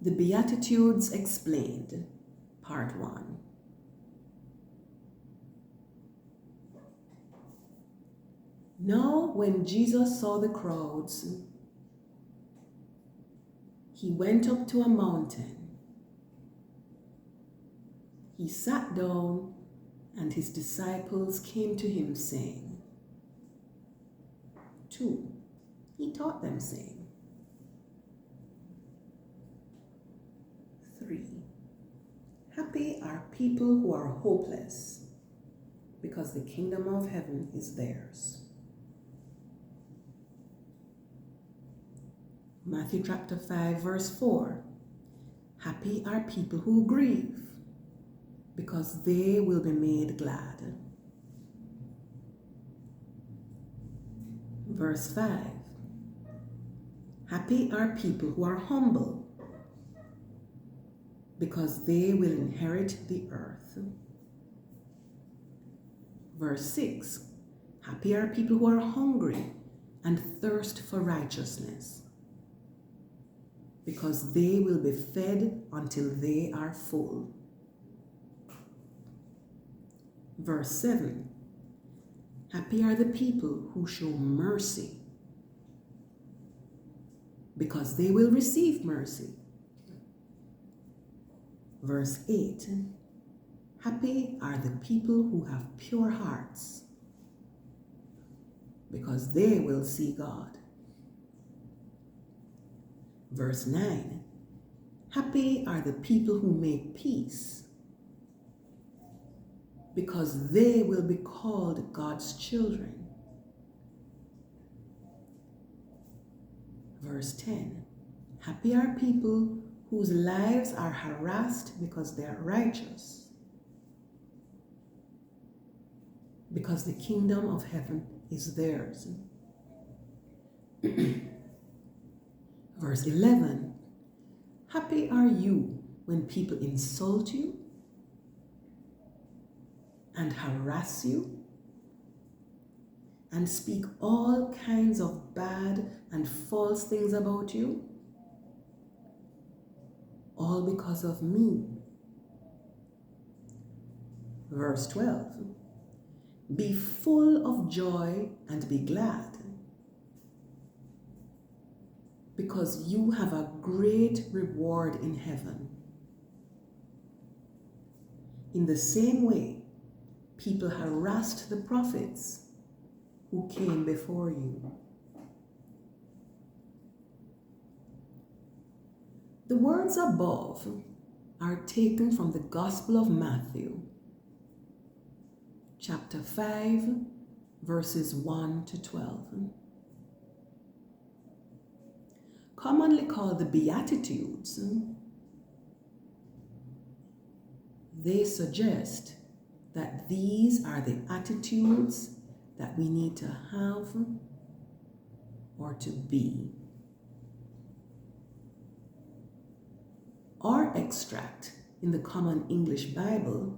The Beatitudes Explained, Part 1. Now, when Jesus saw the crowds, he went up to a mountain. He sat down, and his disciples came to him, saying, 2. He taught them, saying, 3. Happy are people who are hopeless, because the kingdom of heaven is theirs. Matthew chapter 5, verse 4. Happy are people who grieve, because they will be made glad. Verse 5. Happy are people who are humble, because they will inherit the earth. Verse 6. Happy are people who are hungry and thirst for righteousness, because they will be fed until they are full. Verse 7. Happy are the people who show mercy, because they will receive mercy. Verse 8. Happy are the people who have pure hearts, because they will see God. Verse 9. Happy are the people who make peace, because they will be called God's children. Verse 10. Happy are people whose lives are harassed because they are righteous, because the kingdom of heaven is theirs. Verse 11. Happy are you when people insult you and harass you and speak all kinds of bad and false things about you, all because of me. Verse 12. Be full of joy and be glad, because you have a great reward in heaven. In the same way, people harassed the prophets who came before you. The words above are taken from the Gospel of Matthew, chapter 5, verses 1 to 12. Commonly called the Beatitudes, they suggest that these are the attitudes that we need to have or to be. Our extract in the Common English Bible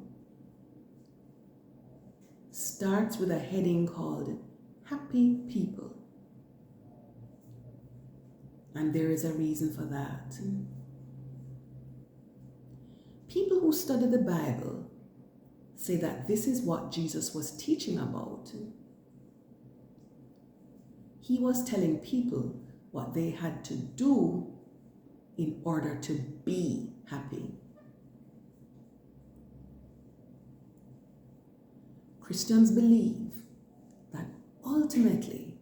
starts with a heading called Happy People. And there is a reason for that. People who study the Bible say that this is what Jesus was teaching about. He was telling people what they had to do in order to be happy. Christians believe that ultimately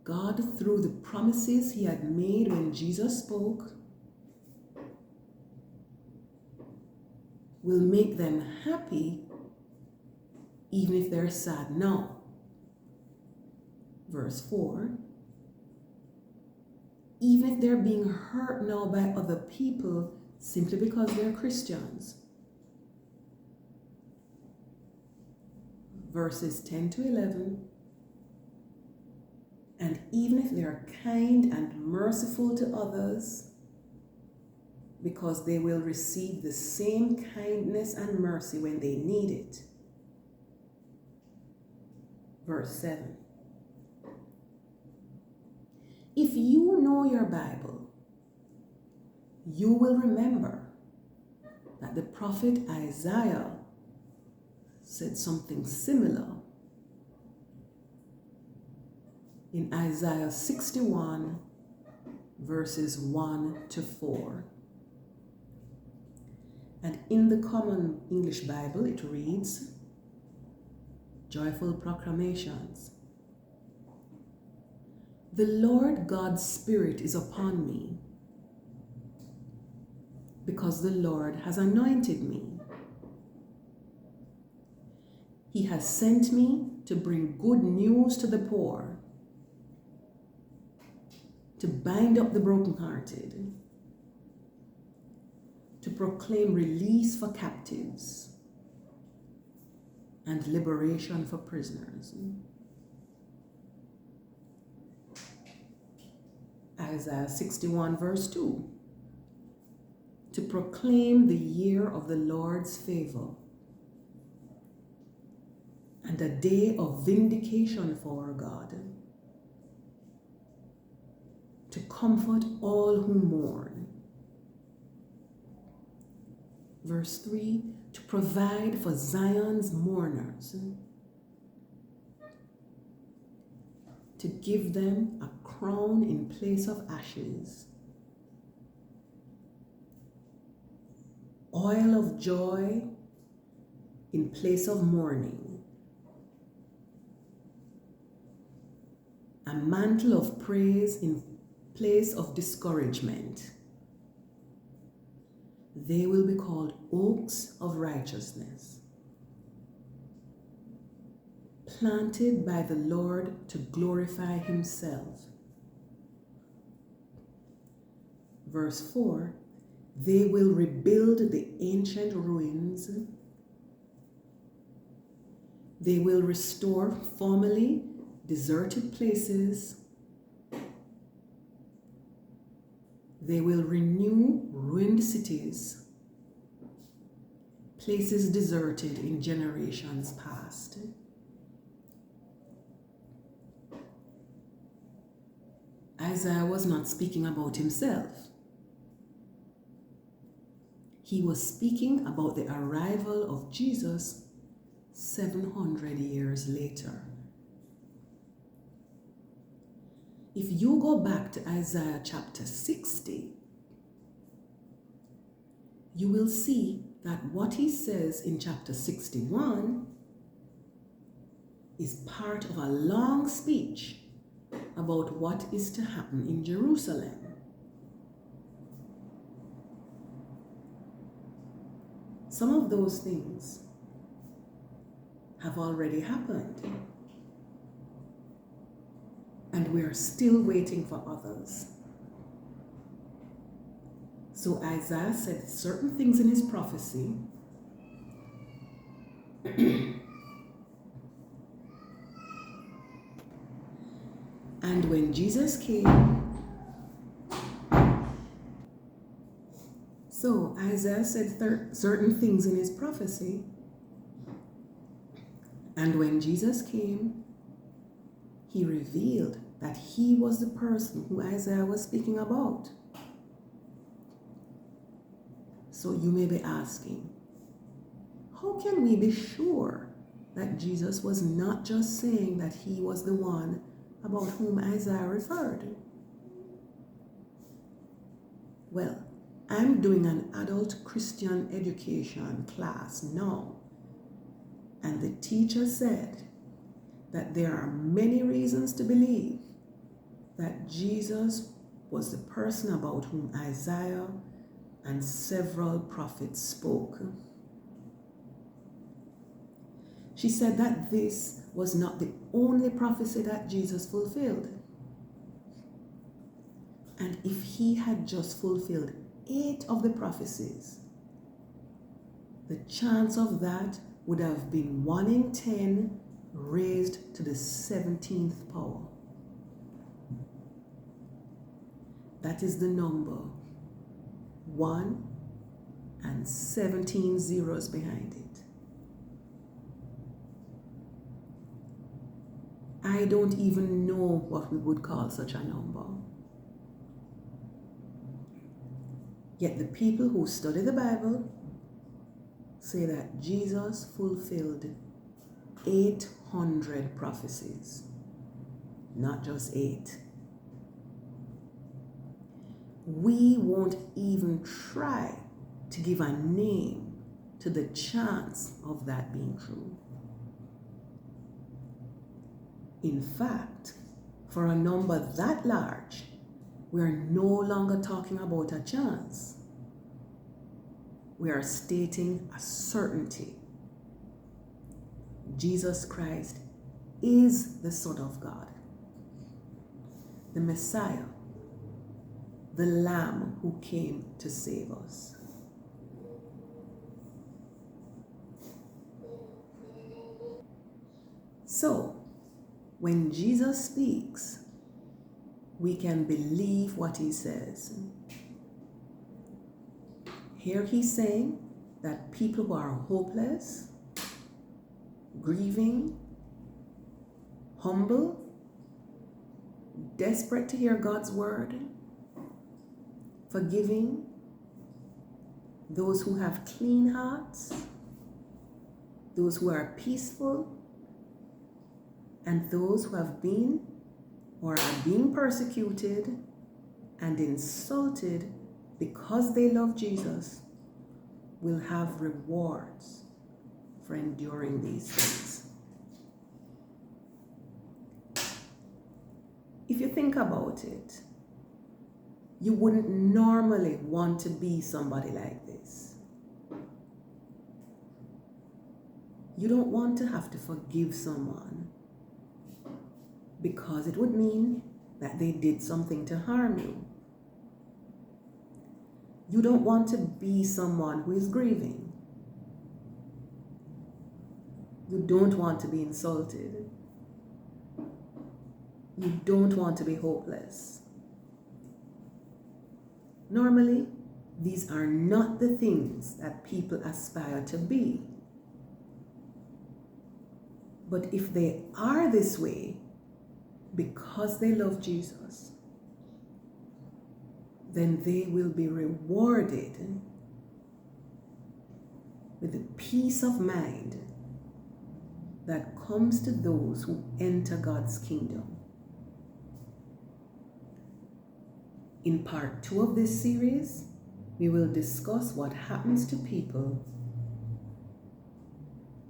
God, through the promises he had made when Jesus spoke, will make them happy even if they're sad now. Verse 4. Even if they're being hurt now by other people simply because they're Christians. Verses 10 to 11. And even if they are kind and merciful to others, because they will receive the same kindness and mercy when they need it. Verse 7. If you know your Bible, you will remember that the prophet Isaiah said something similar in Isaiah 61 verses 1 to 4. And in the Common English Bible it reads, Joyful Proclamations. The Lord God's Spirit is upon me, because the Lord has anointed me. He has sent me to bring good news to the poor, to bind up the brokenhearted, to proclaim release for captives and liberation for prisoners. Isaiah 61 verse 2. To proclaim the year of the Lord's favor and a day of vindication for our God, to comfort all who mourn. Verse 3, to provide for Zion's mourners, to give them a crown in place of ashes, oil of joy in place of mourning, a mantle of praise in place of discouragement. They will be called oaks of righteousness, planted by the Lord to glorify himself. Verse 4, they will rebuild the ancient ruins. They will restore formerly deserted places. They will renew ruined cities, places deserted in generations past. Isaiah was not speaking about himself. He was speaking about the arrival of Jesus 700 years later. If you go back to Isaiah chapter 60, you will see that what he says in chapter 61 is part of a long speech about what is to happen in Jerusalem. Some of those things have already happened, and we are still waiting for others. So Isaiah said certain things in his prophecy, and when Jesus came, so Isaiah said certain things in his prophecy, and when Jesus came, he revealed that he was the person who Isaiah was speaking about. So you may be asking, how can we be sure that Jesus was not just saying that he was the one about whom Isaiah referred? Well, I'm doing an adult Christian education class now, and the teacher said that there are many reasons to believe that Jesus was the person about whom Isaiah and several prophets spoke. She said that this was not the only prophecy that Jesus fulfilled. And if he had just fulfilled 8 of the prophecies, the chance of that would have been 1 in 10 raised to the 17th power. That is the number 1 and 17 zeros behind it. I don't even know what we would call such a number. Yet the people who study the Bible say that Jesus fulfilled 800 prophecies, not just 8. We won't even try to give a name to the chance of that being true. In fact, for a number that large, we're no longer talking about a chance. We are stating a certainty. Jesus Christ is the Son of God, the Messiah, the Lamb who came to save us. So, when Jesus speaks, we can believe what he says. Here he's saying that people who are hopeless, grieving, humble, desperate to hear God's word, forgiving, those who have clean hearts, those who are peaceful, and those who have been or are being persecuted and insulted because they love Jesus will have rewards for enduring these things. If you think about it, you wouldn't normally want to be somebody like this. You don't want to have to forgive someone because it would mean that they did something to harm you. You don't want to be someone who is grieving. You don't want to be insulted. You don't want to be hopeless. Normally, these are not the things that people aspire to be. But if they are this way because they love Jesus, then they will be rewarded with the peace of mind that comes to those who enter God's kingdom. In part 2 of this series, we will discuss what happens to people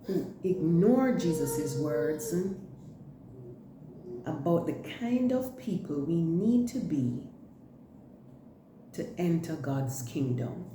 who ignore Jesus' words about the kind of people we need to be to enter God's kingdom.